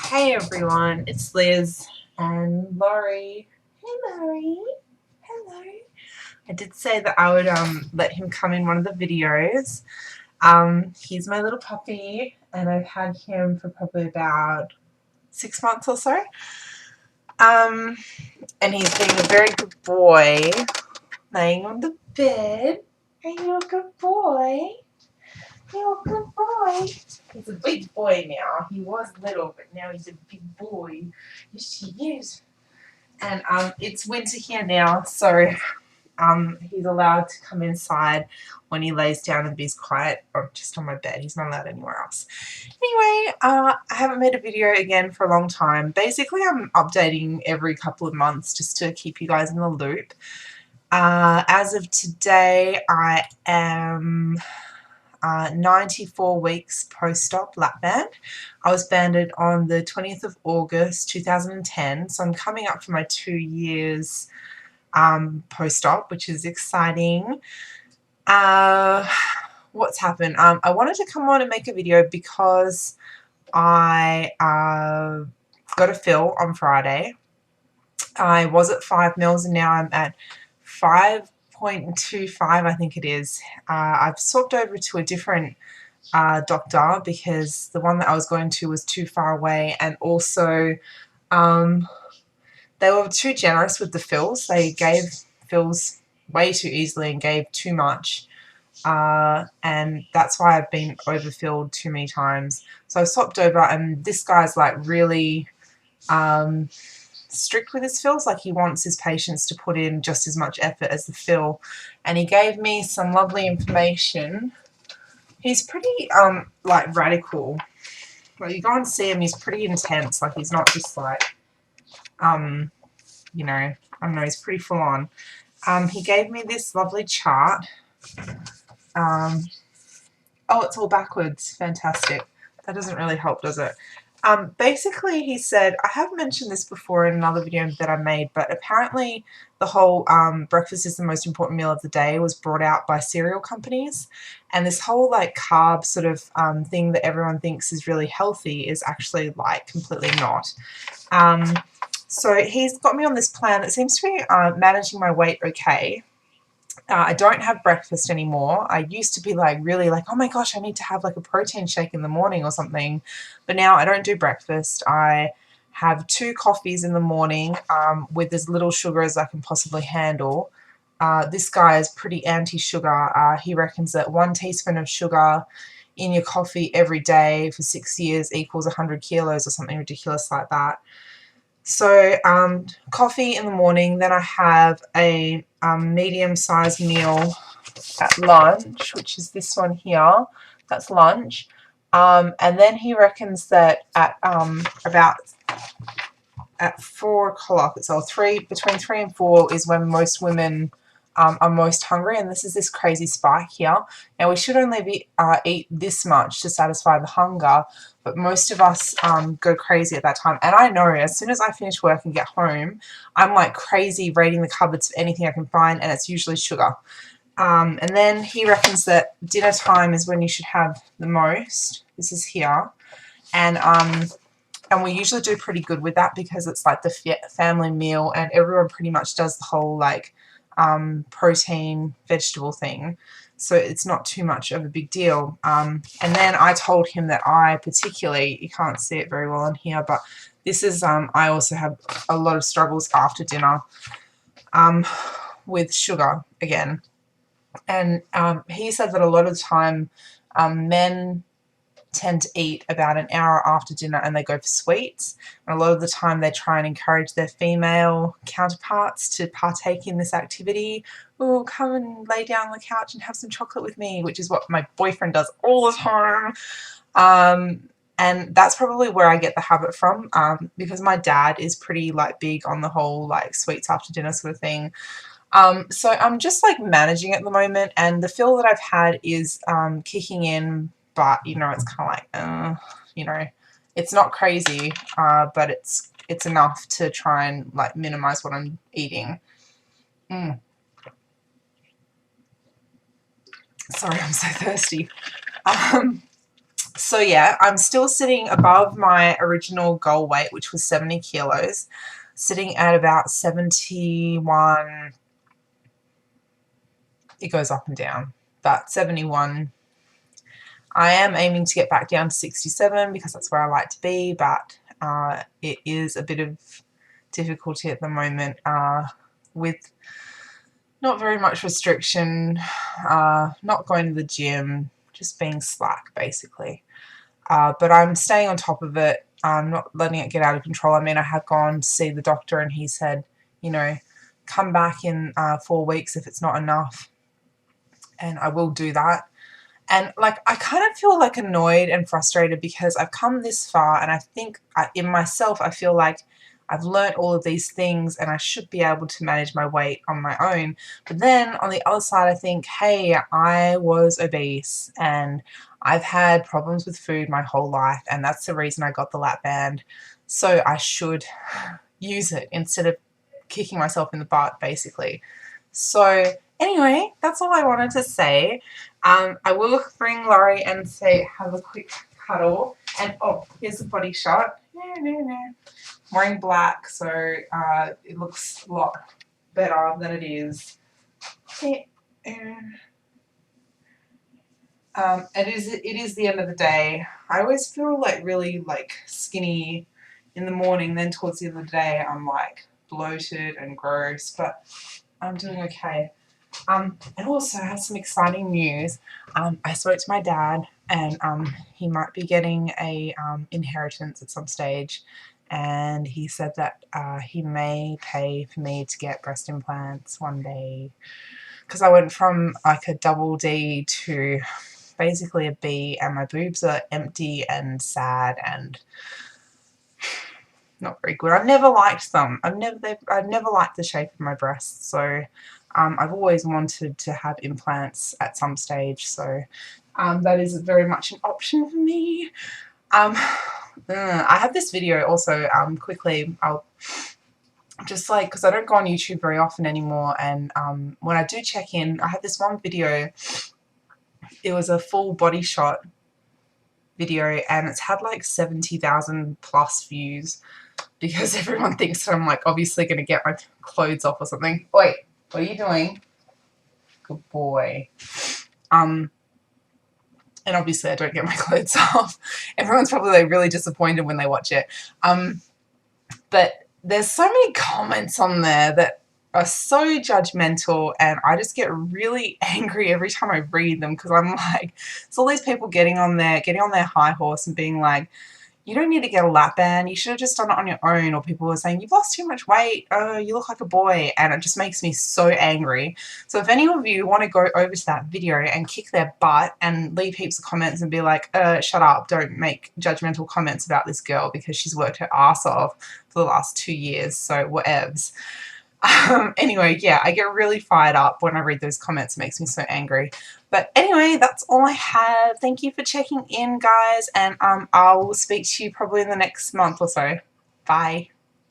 Hey everyone, it's Liz and Laurie. Hey Laurie. Hello. I did say that I would let him come in one of the videos. He's my little puppy and I've had him for probably about 6 months or so. And he's being a very good boy, laying on the bed. Are you a good boy? You're a good boy. He's a big boy now. He was little, but now he's a big boy. Yes, he is. And it's winter here now, so he's allowed to come inside when he lays down and be quiet, or just on my bed. He's not allowed anywhere else. Anyway, I haven't made a video again for a long time. Basically, I'm updating every couple of months just to keep you guys in the loop. As of today, I am 94 weeks post-op Lapband. I was banded on the 20th of August 2010, so I'm coming up for my 2 years post-op, which is exciting. What's happened? I wanted to come on and make a video because I got a fill on Friday. I was at 5 mils and now I'm at 5.25, I think it is. I've swapped over to a different doctor because the one that I was going to was too far away, and also they were too generous with the fills. They gave fills way too easily and gave too much, and that's why I've been overfilled too many times. So I swapped over, and this guy's like really strict with his fills. Like, he wants his patients to put in just as much effort as the fill, and he gave me some lovely information. He's pretty like radical. Like, you go and see him, he's pretty intense. Like, he's not just like you know, I don't know, he's pretty full on. He gave me this lovely chart. Oh, it's all backwards. Fantastic. That doesn't really help, does it? Basically, he said, I have mentioned this before in another video that I made, but apparently the whole breakfast is the most important meal of the day was brought out by cereal companies, and this whole like carb sort of thing that everyone thinks is really healthy is actually like completely not. So he's got me on this plan that seems to be managing my weight okay. I don't have breakfast anymore. I used to be like really like, oh my gosh, I need to have like a protein shake in the morning or something. But now I don't do breakfast. I have 2 coffees in the morning with as little sugar as I can possibly handle. This guy is pretty anti-sugar. He reckons that 1 teaspoon of sugar in your coffee every day for 6 years equals 100 kilos or something ridiculous like that. So coffee in the morning, then I have a medium-sized meal at lunch, which is this one here. That's lunch. And then he reckons that at about at 4 o'clock, so between 3 and 4 is when most women are most hungry, and this is this crazy spike here. Now, we should only eat this much to satisfy the hunger, but most of us go crazy at that time. And I know as soon as I finish work and get home, I'm like crazy raiding the cupboards for anything I can find, and it's usually sugar. And then he reckons that dinner time is when you should have the most. This is here. And we usually do pretty good with that because it's like the family meal, and everyone pretty much does the whole like protein vegetable thing, so it's not too much of a big deal. And then I told him that I particularly, you can't see it very well in here, but this is I also have a lot of struggles after dinner with sugar again. And he said that a lot of the time men tend to eat about an hour after dinner and they go for sweets, and a lot of the time they try and encourage their female counterparts to partake in this activity. Oh, come and lay down on the couch and have some chocolate with me, which is what my boyfriend does all the time. And that's probably where I get the habit from, because my dad is pretty like big on the whole like sweets after dinner sort of thing. So I'm just like managing at the moment, and the feel that I've had is kicking in, but you know, it's kind of like, you know, it's not crazy, but it's enough to try and like minimize what I'm eating. Sorry, I'm so thirsty. So yeah, I'm still sitting above my original goal weight, which was 70 kilos, sitting at about 71. It goes up and down, but 71. I am aiming to get back down to 67 because that's where I like to be, but it is a bit of difficulty at the moment with not very much restriction, not going to the gym, just being slack basically. But I'm staying on top of it. I'm not letting it get out of control. I mean, I have gone to see the doctor and he said, you know, come back in 4 weeks if it's not enough. And I will do that. And like, I kind of feel like annoyed and frustrated because I've come this far and I think in myself, I feel like I've learnt all of these things and I should be able to manage my weight on my own. But then on the other side, I think, hey, I was obese and I've had problems with food my whole life, and that's the reason I got the Lapband. So I should use it instead of kicking myself in the butt, basically. So anyway, that's all I wanted to say. I will bring Laurie and say have a quick cuddle. And oh, here's a body shot. I'm wearing black, so it looks a lot better than it is. It is the end of the day. I always feel like really like skinny in the morning. Then towards the end of the day, I'm like bloated and gross, but I'm doing okay. And also, I have some exciting news. I spoke to my dad, and he might be getting a inheritance at some stage. And he said that he may pay for me to get breast implants one day. Because I went from like a double D to basically a B, and my boobs are empty and sad and not very good. I've never liked them. I've never liked the shape of my breasts, so I've always wanted to have implants at some stage. So that is very much an option for me. I have this video also. Quickly, I'll just like, because I don't go on YouTube very often anymore, and when I do check in, I have this one video. It was a full body shot video, and it's had like 70,000 plus views because everyone thinks that I'm like obviously going to get my clothes off or something. Wait, what are you doing? Good boy. And obviously I don't get my clothes off. Everyone's probably like really disappointed when they watch it. But there's so many comments on there that are so judgmental, and I just get really angry every time I read them because I'm like, it's all these people getting on their high horse and being like, you don't need to get a lap band, you should have just done it on your own. Or people are saying, you've lost too much weight, oh, you look like a boy. And it just makes me so angry. So if any of you want to go over to that video and kick their butt and leave heaps of comments and be like, shut up, don't make judgmental comments about this girl because she's worked her ass off for the last 2 years, so whatevs. Anyway, yeah, I get really fired up when I read those comments. It makes me so angry. But anyway, that's all I have. Thank you for checking in, guys, and I will speak to you probably in the next month or so. Bye.